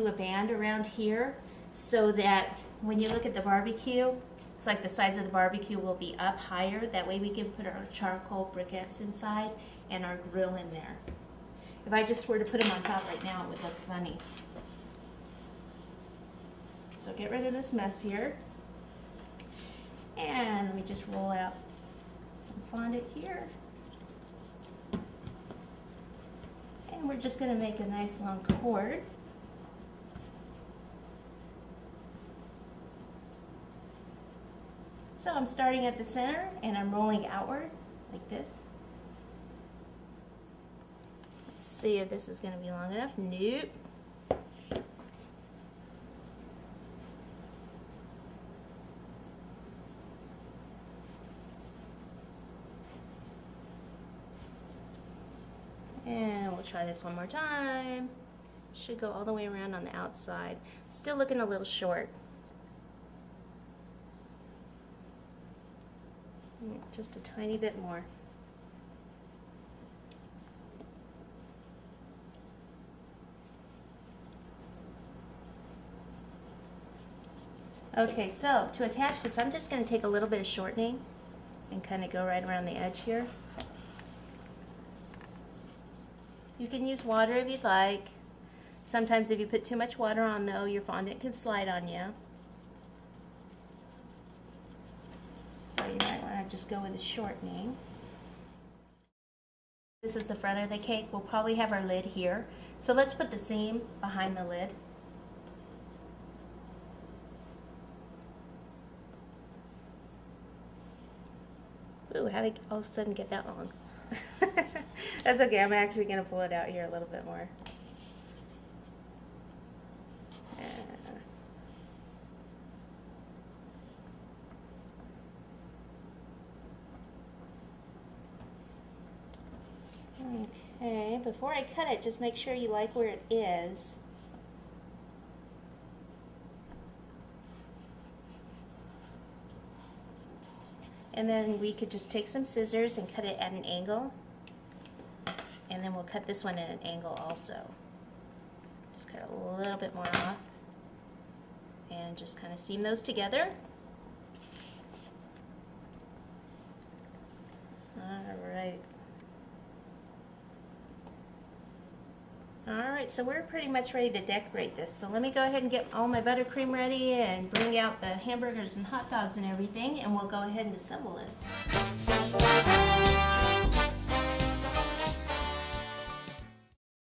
do a band around here so that when you look at the barbecue, it's like the sides of the barbecue will be up higher. That way we can put our charcoal briquettes inside and our grill in there. If I just were to put them on top right now, it would look funny. So get rid of this mess here. And let me just roll out some fondant here. And we're just going to make a nice long cord. So I'm starting at the center and I'm rolling outward like this. Let's see if this is going to be long enough. Nope. And we'll try this one more time. Should go all the way around on the outside. Still looking a little short. Just a tiny bit more. Okay, so to attach this, I'm just going to take a little bit of shortening and kind of go right around the edge here. You can use water if you'd like. Sometimes if you put too much water on though, your fondant can slide on you. So you might want to just go with the shortening. This is the front of the cake. We'll probably have our lid here. So let's put the seam behind the lid. Ooh, how did I all of a sudden get that long? That's okay, I'm actually going to pull it out here a little bit more. Okay, before I cut it, just make sure you like where it is. And then we could just take some scissors and cut it at an angle. And then we'll cut this one at an angle also. Just cut a little bit more off. And just kind of seam those together. Alright. Alright, so we're pretty much ready to decorate this. So let me go ahead and get all my buttercream ready and bring out the hamburgers and hot dogs and everything, and we'll go ahead and assemble this.